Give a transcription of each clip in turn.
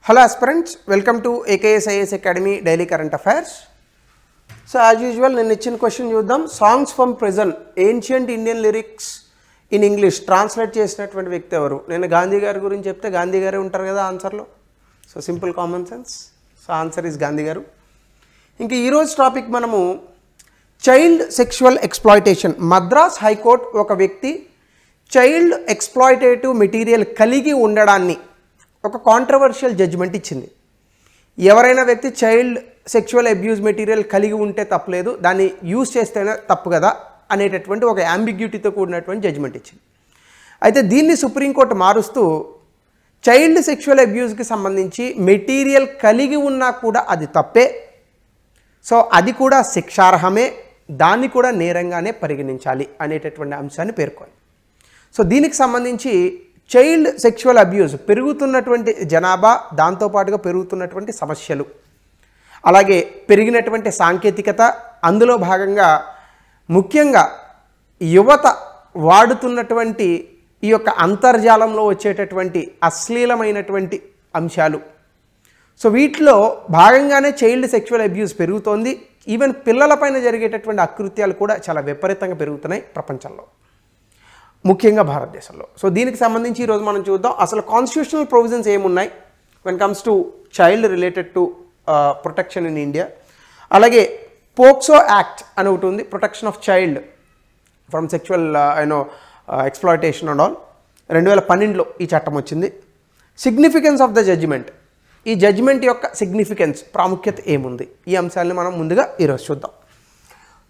Hello aspirants, welcome to AKSIS Academy Daily Current Affairs. So as usual, నేను ఇచ్చిన question చూద్దాం. Songs from present ancient Indian lyrics in English translate చేసినటువంటి వ్యక్తి ఎవరు? నేను గాంధీ గారి గురించి చెప్తే గాంధీ గారే ఉంటారు కదా ఆన్సర్లో. So simple common sense. So answer is Gandhi గారు. ఇంకా ఈరోజు టాపిక్ మనము child sexual exploitation. Madras high court ఒక వ్యక్తి చైల్డ్ ఎక్స్ప్లాయిటేటివ్ మెటీరియల్ కలిగి ఉండడాన్ని ఒక కాంట్రవర్షియల్ జడ్జిమెంట్ ఇచ్చింది. ఎవరైనా వ్యక్తి చైల్డ్ సెక్షువల్ అబ్యూజ్ మెటీరియల్ కలిగి ఉంటే తప్పలేదు, దాన్ని యూజ్ చేస్తేనే తప్పు కదా అనేటటువంటి ఒక అంబిగ్యూటీతో కూడినటువంటి జడ్జిమెంట్ ఇచ్చింది. అయితే దీన్ని సుప్రీంకోర్టు మారుస్తూ చైల్డ్ సెక్షువల్ అబ్యూజ్కి సంబంధించి మెటీరియల్ కలిగి ఉన్నా కూడా అది తప్పే, సో అది కూడా శిక్షార్హమే, దాన్ని కూడా నేరంగానే పరిగణించాలి అనేటటువంటి అంశాన్ని పేర్కొంది. సో దీనికి సంబంధించి చైల్డ్ సెక్షువల్ అబ్యూజ్ పెరుగుతున్నటువంటి జనాభా, దాంతోపాటుగా పెరుగుతున్నటువంటి సమస్యలు, అలాగే పెరిగినటువంటి సాంకేతికత, అందులో భాగంగా ముఖ్యంగా యువత వాడుతున్నటువంటి ఈ యొక్క అంతర్జాలంలో వచ్చేటటువంటి అశ్లీలమైనటువంటి అంశాలు, సో వీటిలో భాగంగానే చైల్డ్ సెక్షువల్ అబ్యూజ్ పెరుగుతోంది. ఈవెన్ పిల్లలపైన జరిగేటటువంటి అకృత్యాలు కూడా చాలా విపరీతంగా పెరుగుతున్నాయి ప్రపంచంలో, ముఖ్యంగా భారతదేశంలో. సో దీనికి సంబంధించి ఈరోజు మనం చూద్దాం అసలు కాన్స్టిట్యూషనల్ ప్రొవిజన్స్ ఏమున్నాయి when comes to child related to protection in India. అలాగే పోక్సో యాక్ట్ అని ఒకటి ఉంది, protection of child from sexual exploitation and all. 2012లో ఈ చట్టం వచ్చింది. సిగ్నిఫికెన్స్ ఆఫ్ ద జడ్జిమెంట్, ఈ జడ్జిమెంట్ యొక్క సిగ్నిఫికెన్స్, ప్రాముఖ్యత ఏముంది, ఈ అంశాలను మనం ముందుగా ఈరోజు చూద్దాం.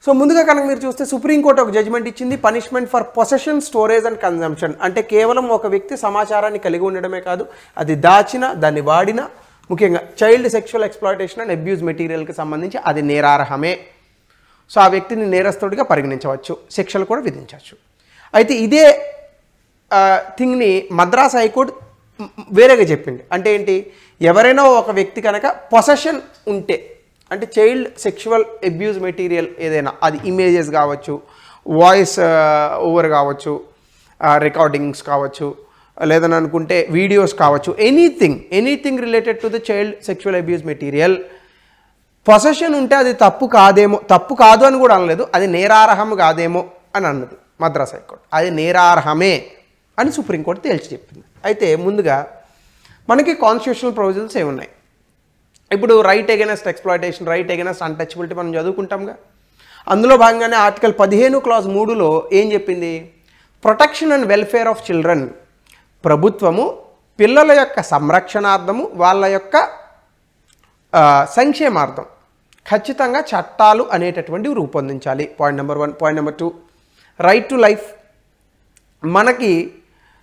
సో ముందుగా కనుక మీరు చూస్తే సుప్రీంకోర్టు ఒక జడ్జిమెంట్ ఇచ్చింది, punishment for possession, storage and consumption. అంటే కేవలం ఒక వ్యక్తి సమాచారాన్ని కలిగి ఉండడమే కాదు, అది దాచిన, దాన్ని వాడిన, ముఖ్యంగా child sexual exploitation and abuse మెటీరియల్కి సంబంధించి అది నేరార్హమే. సో ఆ వ్యక్తిని నేరస్తుడిగా పరిగణించవచ్చు, శిక్షలు కూడా విధించవచ్చు. అయితే ఇదే థింగ్ని మద్రాస్ హైకోర్టు వేరేగా చెప్పింది. అంటే ఏంటి, ఎవరైనా ఒక వ్యక్తి కనుక పొసెషన్ ఉంటే, అంటే చైల్డ్ సెక్షువల్ అబ్యూజ్ మెటీరియల్ ఏదైనా, అది ఇమేజెస్ కావచ్చు, వాయిస్ ఓవర్ కావచ్చు, రికార్డింగ్స్ కావచ్చు, లేదని అనుకుంటే వీడియోస్ కావచ్చు, anything related to the child sexual abuse material possession ఉంటే అది తప్పు కాదేమో, తప్పు కాదు అని కూడా అనలేదు, అది నేరార్హం కాదేమో అని అన్నది మద్రాస్ హైకోర్టు. అది నేరార్హమే అని సుప్రీంకోర్టు తేల్చి చెప్పింది. అయితే ముందుగా మనకి కాన్స్టిట్యూషనల్ ప్రొవిజన్స్ ఏమున్నాయి. ఇప్పుడు right against exploitation, right against untouchability మనం చదువుకుంటాంగా. అందులో భాగంగానే ఆర్టికల్ 15 క్లాజ్ 3లో ఏం చెప్పింది, protection and welfare of children, ప్రభుత్వము పిల్లల యొక్క సంరక్షణార్థము, వాళ్ళ యొక్క సంక్షేమార్థం ఖచ్చితంగా చట్టాలు అనేటటువంటివి రూపొందించాలి. Point number 1. Point number 2, right to life. మనకి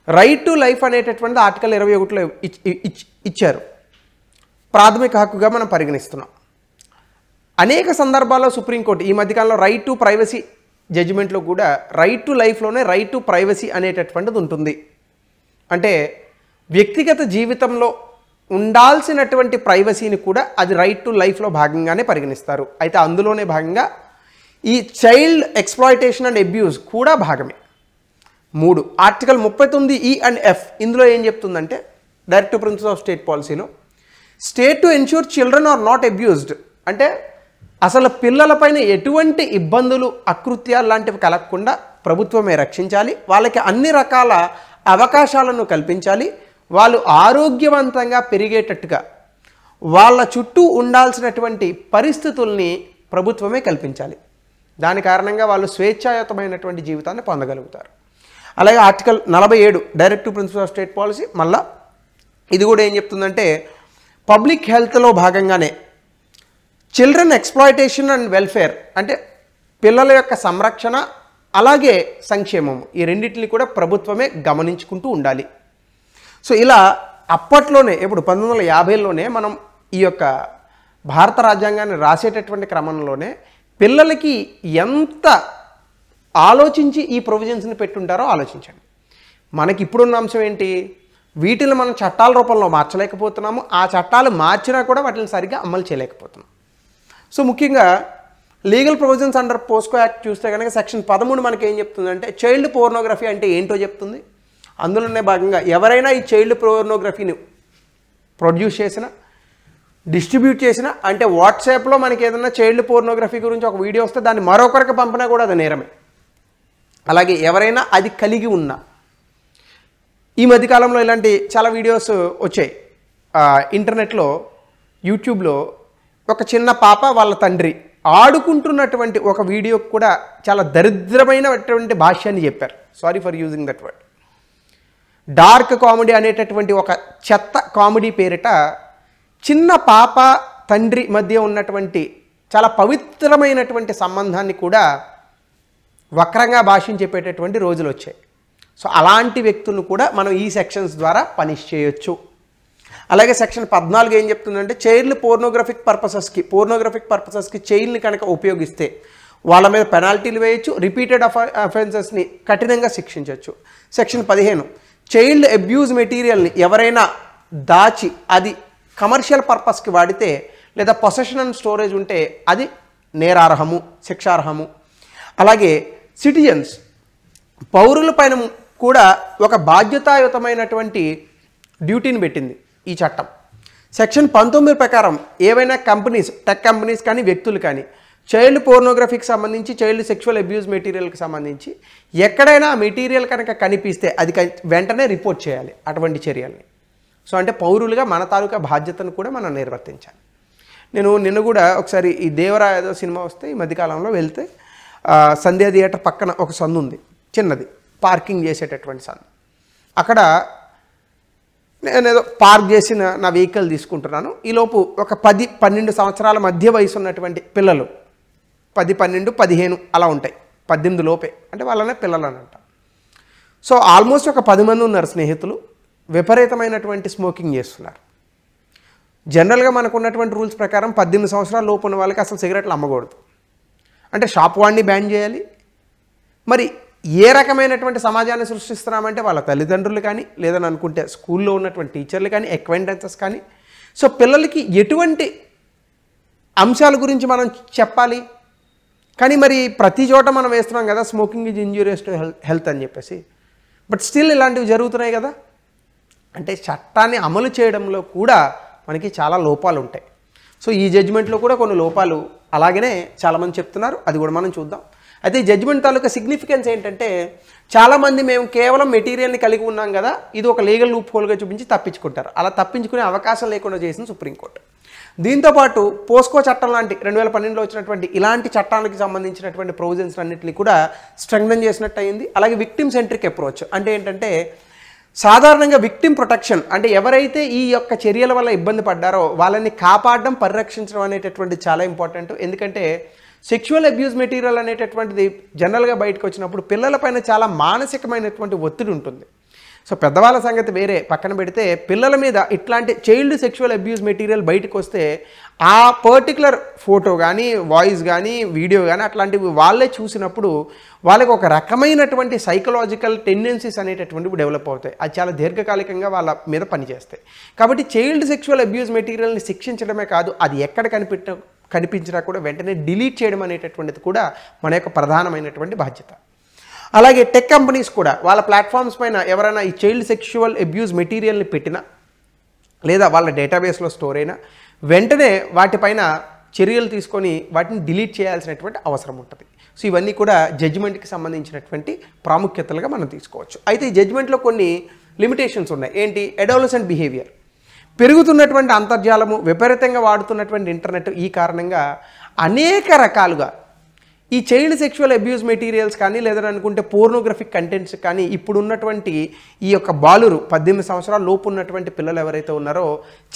రైట్ టు లైఫ్ అనేటటువంటి ఆర్టికల్ 21లో ఇచ్చారు, ప్రాథమిక హక్కుగా మనం పరిగణిస్తున్నాం. అనేక సందర్భాల్లో సుప్రీంకోర్టు ఈ మధ్యకాలంలో రైట్ టు ప్రైవసీ జడ్జిమెంట్లో కూడా రైట్ టు లైఫ్లోనే రైట్ టు ప్రైవసీ అనేటటువంటిది ఉంటుంది. అంటే వ్యక్తిగత జీవితంలో ఉండాల్సినటువంటి ప్రైవసీని కూడా అది రైట్ టు లైఫ్లో భాగంగానే పరిగణిస్తారు. అయితే అందులోనే భాగంగా ఈ చైల్డ్ ఎక్స్ప్లాయిటేషన్ అండ్ అబ్యూజ్ కూడా భాగమే. 3, ఆర్టికల్ 39E అండ్ F ఇందులో ఏం చెప్తుందంటే, డైరెక్టివ్ ప్రిన్సిపల్ ఆఫ్ స్టేట్ పాలసీలో state to ensure children are not abused, అంటే అసలు పిల్లలపైన ఎటువంటి ఇబ్బందులు, అకృత్యాలు లాంటివి కలగకుండా ప్రభుత్వమే రక్షించాలి, వాళ్ళకి అన్ని రకాల అవకాశాలను కల్పించాలి, వాళ్ళు ఆరోగ్యవంతంగా పెరిగేటట్టుగా వాళ్ళ చుట్టూ ఉండాల్సినటువంటి పరిస్థితుల్ని ప్రభుత్వమే కల్పించాలి. దాని కారణంగా వాళ్ళు స్వేచ్ఛాయుతమైనటువంటి జీవితాన్ని పొందగలుగుతారు. అలాగే article 47 directive principle of state policy, మళ్ళా ఇది కూడా ఏం చెప్తుందంటే, పబ్లిక్ హెల్త్లో భాగంగానే చిల్డ్రన్ ఎక్స్ప్లాయిటేషన్ అండ్ వెల్ఫేర్, అంటే పిల్లల యొక్క సంరక్షణ అలాగే సంక్షేమము, ఈ రెండింటిని కూడా ప్రభుత్వమే గమనించుకుంటూ ఉండాలి. సో ఇలా అప్పట్లోనే, ఇప్పుడు 1950లోనే మనం ఈ యొక్క భారత రాజ్యాంగాన్ని రాసేటటువంటి క్రమంలోనే పిల్లలకి ఎంత ఆలోచించి ఈ ప్రొవిజన్స్ని పెట్టుంటారో ఆలోచించండి. మనకి ఇప్పుడున్న అంశం ఏంటి, వీటిని మనం చట్టాల రూపంలో మార్చలేకపోతున్నాము, ఆ చట్టాలు మార్చినా కూడా వాటిని సరిగ్గా అమలు చేయలేకపోతున్నాం. సో ముఖ్యంగా legal provisions under POCSO act చూస్తే కనుక సెక్షన్ 13 మనకి ఏం చెప్తుందంటే, చైల్డ్ పోర్నోగ్రఫీ అంటే ఏంటో చెప్తుంది. అందులోనే భాగంగా ఎవరైనా ఈ చైల్డ్ పోర్నోగ్రఫీని ప్రొడ్యూస్ చేసిన, డిస్ట్రిబ్యూట్ చేసిన, అంటే వాట్సాప్లో మనకి ఏదైనా చైల్డ్ పోర్నోగ్రఫీ గురించి ఒక వీడియో వస్తే దాన్ని మరొకరికి పంపినా కూడా అది నేరమే. అలాగే ఎవరైనా అది కలిగి ఉన్నా, ఈ మధ్యకాలంలో ఇలాంటి చాలా వీడియోస్ వచ్చాయి ఇంటర్నెట్లో, యూట్యూబ్లో. ఒక చిన్న పాప వాళ్ళ తండ్రి ఆడుకుంటున్నటువంటి ఒక వీడియోకి కూడా చాలా దరిద్రమైనటువంటి భాష్యాన్ని చెప్పారు. Sorry for using that word. Dark comedy అనేటటువంటి ఒక చెత్త కామెడీ పేరిట చిన్న పాప తండ్రి మధ్య ఉన్నటువంటి చాలా పవిత్రమైనటువంటి సంబంధాన్ని కూడా వక్రంగా భాషించి చెప్పేటటువంటి రోజులు వచ్చాయి. సో అలాంటి వ్యక్తులను కూడా మనం ఈ సెక్షన్స్ ద్వారా పనిష్ చేయొచ్చు. అలాగే సెక్షన్ 14 ఏం చెప్తుందంటే చైల్డ్ పోర్నోగ్రఫిక్ పర్పసెస్కి చైల్డ్ని కనుక ఉపయోగిస్తే వాళ్ళ మీద పెనాల్టీలు వేయచ్చు, రిపీటెడ్ అఫెన్సెస్ని కఠినంగా శిక్షించవచ్చు. సెక్షన్ 15 చైల్డ్ అబ్యూజ్ మెటీరియల్ని ఎవరైనా దాచి అది కమర్షియల్ పర్పస్కి వాడితే లేదా పొసెషన్ అండ్ స్టోరేజ్ ఉంటే అది నేరార్హము, శిక్షార్హము. అలాగే సిటిజన్స్ పౌరుల పైన కూడా ఒక బాధ్యతాయుతమైనటువంటి డ్యూటీని పెట్టింది ఈ చట్టం. సెక్షన్ 19 ప్రకారం ఏవైనా కంపెనీస్, టెక్ కంపెనీస్ కానీ వ్యక్తులు కానీ చైల్డ్ పోర్నోగ్రఫీకి సంబంధించి, చైల్డ్ సెక్షువల్ అబ్యూజ్ మెటీరియల్కి సంబంధించి ఎక్కడైనా ఆ మెటీరియల్ కనుక కనిపిస్తే అది వెంటనే రిపోర్ట్ చేయాలి అటువంటి చర్యల్ని. సో అంటే పౌరులుగా మన తాలూకా బాధ్యతను కూడా మనం నిర్వర్తించాలి. నేను నిన్న కూడా ఒకసారి ఈ దేవరా ఏదో సినిమా వస్తే ఈ మధ్యకాలంలో వెళ్తే సంధ్యా థియేటర్ పక్కన ఒక సందు ఉంది, చిన్నది పార్కింగ్ చేసేటటువంటి సందు. అక్కడ నేను ఏదో పార్క్ చేసిన నా వెహికల్ తీసుకుంటున్నాను. ఈలోపు ఒక 10-12 సంవత్సరాల మధ్య వయసు ఉన్నటువంటి పిల్లలు, 10, 12, 15 అలా ఉంటాయి, 18 లోపే, అంటే వాళ్ళనే పిల్లలు అని అంట. సో ఆల్మోస్ట్ ఒక 10 మంది ఉన్నారు స్నేహితులు, విపరీతమైనటువంటి స్మోకింగ్ చేస్తున్నారు. జనరల్గా మనకు ఉన్నటువంటి రూల్స్ ప్రకారం 18 సంవత్సరాల లోపు ఉన్న వాళ్ళకి అసలు సిగరెట్లు అమ్మకూడదు, అంటే షాప్ వాడిని బ్యాన్ చేయాలి. మరి ఏ రకమైనటువంటి సమాజాన్ని సృష్టిస్తున్నామంటే వాళ్ళ తల్లిదండ్రులు కానీ, లేదని అనుకుంటే స్కూల్లో ఉన్నటువంటి టీచర్లు కానీ, అక్వైంటెన్సెస్ కానీ. సో పిల్లలకి ఎటువంటి అంశాల గురించి మనం చెప్పాలి? కానీ మరి ప్రతి చోట మనం వేస్తున్నాం కదా smoking is injurious to health అని చెప్పేసి. బట్ స్టిల్ ఇలాంటివి జరుగుతున్నాయి కదా. అంటే చట్టాన్ని అమలు చేయడంలో కూడా మనకి చాలా లోపాలు ఉంటాయి. సో ఈ జడ్జిమెంట్లో కూడా కొన్ని లోపాలు అలాగనే చాలామంది చెప్తున్నారు, అది కూడా మనం చూద్దాం. అయితే ఈ జడ్జిమెంట్ తాలూకా సిగ్నిఫికెన్స్ ఏంటంటే చాలామంది మేము కేవలం మెటీరియల్ని కలిగి ఉన్నాం కదా, ఇది ఒక లీగల్ లూప్ హోల్గా చూపించి తప్పించుకుంటారు. అలా తప్పించుకునే అవకాశం లేకుండా చేసింది సుప్రీంకోర్టు. దీంతోపాటు పోస్కో చట్టం లాంటి 2012లో వచ్చినటువంటి ఇలాంటి చట్టానికి సంబంధించినటువంటి ప్రొవిజన్స్ అన్నింటినీ కూడా స్ట్రెంగ్థన్ చేసినట్టు అయింది. అలాగే విక్టిమ్ సెంట్రిక్ అప్రోచ్ అంటే ఏంటంటే సాధారణంగా విక్టిమ్ ప్రొటెక్షన్ అంటే ఎవరైతే ఈ యొక్క చర్యల వల్ల ఇబ్బంది పడ్డారో వాళ్ళని కాపాడడం, పరిరక్షించడం అనేటటువంటి చాలా ఇంపార్టెంట్. ఎందుకంటే సెక్షువల్ అబ్యూజ్ మెటీరియల్ అనేటటువంటిది జనరల్గా బయటకు వచ్చినప్పుడు పిల్లలపైన చాలా మానసికమైనటువంటి ఒత్తిడి ఉంటుంది. సో పెద్దవాళ్ళ సంగతి వేరే పక్కన పెడితే, పిల్లల మీద ఇట్లాంటి చైల్డ్ సెక్షువల్ అబ్యూజ్ మెటీరియల్ బయటకు వస్తే ఆ పర్టికులర్ ఫోటో కానీ, వాయిస్ కానీ, వీడియో కానీ అట్లాంటివి వాళ్ళే చూసినప్పుడు వాళ్ళకి ఒక రకమైనటువంటి సైకలాజికల్ టెండెన్సీస్ అనేటటువంటివి డెవలప్ అవుతాయి. అది చాలా దీర్ఘకాలికంగా వాళ్ళ మీద పనిచేస్తాయి. కాబట్టి చైల్డ్ సెక్షువల్ అబ్యూజ్ మెటీరియల్ని శిక్షించడమే కాదు, అది ఎక్కడ కనిపించినా కూడా వెంటనే డిలీట్ చేయడం అనేటటువంటిది కూడా మన యొక్క ప్రధానమైనటువంటి బాధ్యత. అలాగే టెక్ కంపెనీస్ కూడా వాళ్ళ ప్లాట్ఫామ్స్ పైన ఎవరైనా ఈ చైల్డ్ సెక్షువల్ అబ్యూజ్ మెటీరియల్ని పెట్టినా లేదా వాళ్ళ డేటాబేస్లో స్టోర్ అయినా వెంటనే వాటిపైన చర్యలు తీసుకొని వాటిని డిలీట్ చేయాల్సినటువంటి అవసరం ఉంటుంది. సో ఇవన్నీ కూడా జడ్జిమెంట్కి సంబంధించినటువంటి ప్రాముఖ్యతలుగా మనం తీసుకోవచ్చు. అయితే ఈ జడ్జిమెంట్లో కొన్ని లిమిటేషన్స్ ఉన్నాయి. ఏంటి? అడాలసెంట్ బిహేవియర్, పెరుగుతున్నటువంటి అంతర్జాలము, విపరీతంగా వాడుతున్నటువంటి ఇంటర్నెట్, ఈ కారణంగా అనేక రకాలుగా ఈ చైల్డ్ సెక్షువల్ అబ్యూజ్ మెటీరియల్స్ కానీ లేదని అనుకుంటే పోర్నోగ్రఫిక్ కంటెంట్స్ కానీ ఇప్పుడు ఉన్నటువంటి ఈ యొక్క బాలురు 18 సంవత్సరాల లోపు ఉన్నటువంటి పిల్లలు ఎవరైతే ఉన్నారో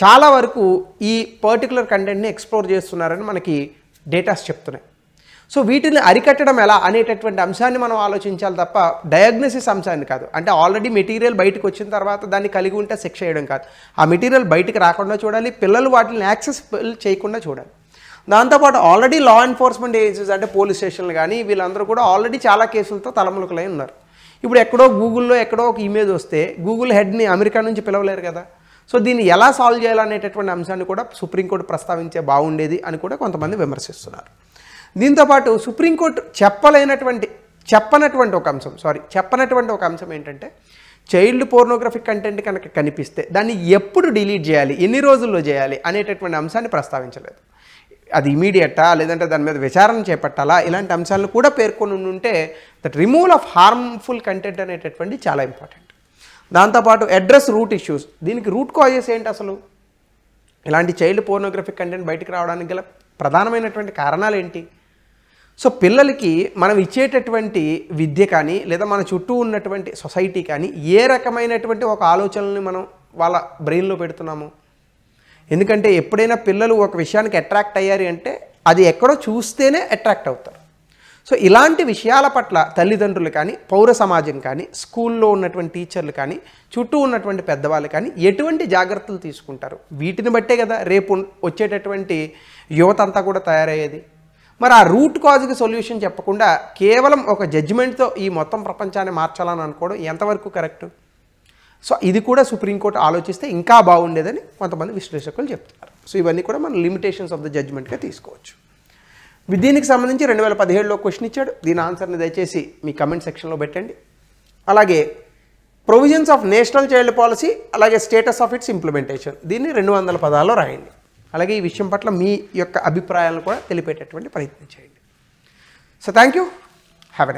చాలా వరకు ఈ పర్టికులర్ కంటెంట్ని ఎక్స్ప్లోర్ చేస్తున్నారని మనకి డేటాస్ చెప్తున్నాయి. సో వీటిని అరికట్టడం ఎలా అనేటటువంటి అంశాన్ని మనం ఆలోచించాలి తప్ప డయాగ్నోసిస్ అంశాన్ని కాదు. అంటే ఆల్రెడీ మెటీరియల్ బయటకు వచ్చిన తర్వాత దాన్ని కలిగి ఉంటే శిక్ష వేయడం కాదు, ఆ మెటీరియల్ బయటకు రాకుండా చూడాలి, పిల్లలు వాటిని యాక్సెస్ చేయకుండా చూడాలి. దాంతోపాటు ఆల్రెడీ లా ఎన్ఫోర్స్మెంట్ ఏజెన్సీస్ అంటే పోలీస్ స్టేషన్లు కానీ వీళ్ళందరూ కూడా ఆల్రెడీ చాలా కేసులతో తలములకలై ఉన్నారు. ఇప్పుడు ఎక్కడో గూగుల్లో ఎక్కడో ఒక ఇమేజ్ వస్తే గూగుల్ హెడ్ని అమెరికా నుంచి పిలవలేరు కదా. సో దీన్ని ఎలా సాల్వ్ చేయాలనేటటువంటి అంశాన్ని కూడా సుప్రీంకోర్టు ప్రస్తావించే బాగుండేది అని కూడా కొంతమంది విమర్శిస్తున్నారు. దీంతోపాటు సుప్రీంకోర్టు చెప్పనటువంటి ఒక అంశం ఏంటంటే చైల్డ్ పోర్నోగ్రఫిక్ కంటెంట్ కనుక కనిపిస్తే దాన్ని ఎప్పుడు డిలీట్ చేయాలి, ఎన్ని రోజుల్లో చేయాలి అనేటటువంటి అంశాన్ని ప్రస్తావించలేదు. అది ఇమీడియటా లేదంటే దాని మీద విచారణ చేపట్టాలా ఇలాంటి అంశాలను కూడా పేర్కొని ఉంటే that removal of harmful content అనేటటువంటి చాలా ఇంపార్టెంట్. దాంతోపాటు అడ్రస్ రూట్ ఇష్యూస్, దీనికి రూట్ కాజెస్ ఏంటి అసలు, ఇలాంటి చైల్డ్ పోర్నోగ్రఫిక్ కంటెంట్ బయటికి రావడానికి గల ప్రధానమైనటువంటి కారణాలు ఏంటి. సో పిల్లలకి మనం ఇచ్చేటటువంటి విద్య కానీ లేదా మన చుట్టూ ఉన్నటువంటి సొసైటీ కానీ ఏ రకమైనటువంటి ఒక ఆలోచనల్ని మనం వాళ్ళ బ్రెయిన్లో పెడుతున్నాము. ఎందుకంటే ఎప్పుడైనా పిల్లలు ఒక విషయానికి అట్రాక్ట్ అయ్యారు అంటే అది ఎక్కడో చూస్తేనే అట్రాక్ట్ అవుతారు. సో ఇలాంటి విషయాల పట్ల తల్లిదండ్రులు కానీ పౌర సమాజం కానీ స్కూల్లో ఉన్నటువంటి టీచర్లు కానీ చుట్టూ ఉన్నటువంటి పెద్దవాళ్ళు కానీ ఎటువంటి జాగ్రత్తలు తీసుకుంటారు, వీటిని బట్టే కదా రేపు వచ్చేటటువంటి యువత అంతా కూడా తయారయ్యేది. మరి ఆ రూట్ కాజ్కి సొల్యూషన్ చెప్పకుండా కేవలం ఒక జడ్జిమెంట్తో ఈ మొత్తం ప్రపంచాన్ని మార్చాలని అనుకోవడం ఎంతవరకు కరెక్ట్. సో ఇది కూడా సుప్రీంకోర్టు ఆలోచిస్తే ఇంకా బాగుండేదని కొంతమంది విశ్లేషకులు చెప్తున్నారు. సో ఇవన్నీ కూడా మన లిమిటేషన్స్ ఆఫ్ ద జడ్జ్మెంట్గా తీసుకోవచ్చు. దీనికి సంబంధించి 2017లో క్వశ్చన్ ఇచ్చాడు. దీని ఆన్సర్ని దయచేసి మీ కమెంట్ సెక్షన్లో పెట్టండి. అలాగే provisions of national child policy అలాగే స్టేటస్ ఆఫ్ ఇట్స్ ఇంప్లిమెంటేషన్, దీన్ని 200 పదాల్లో రాయండి. అలాగే ఈ విషయం పట్ల మీ యొక్క అభిప్రాయాలను కూడా తెలిపేటటువంటి ప్రయత్నం చేయండి. So thank you, have a nice day.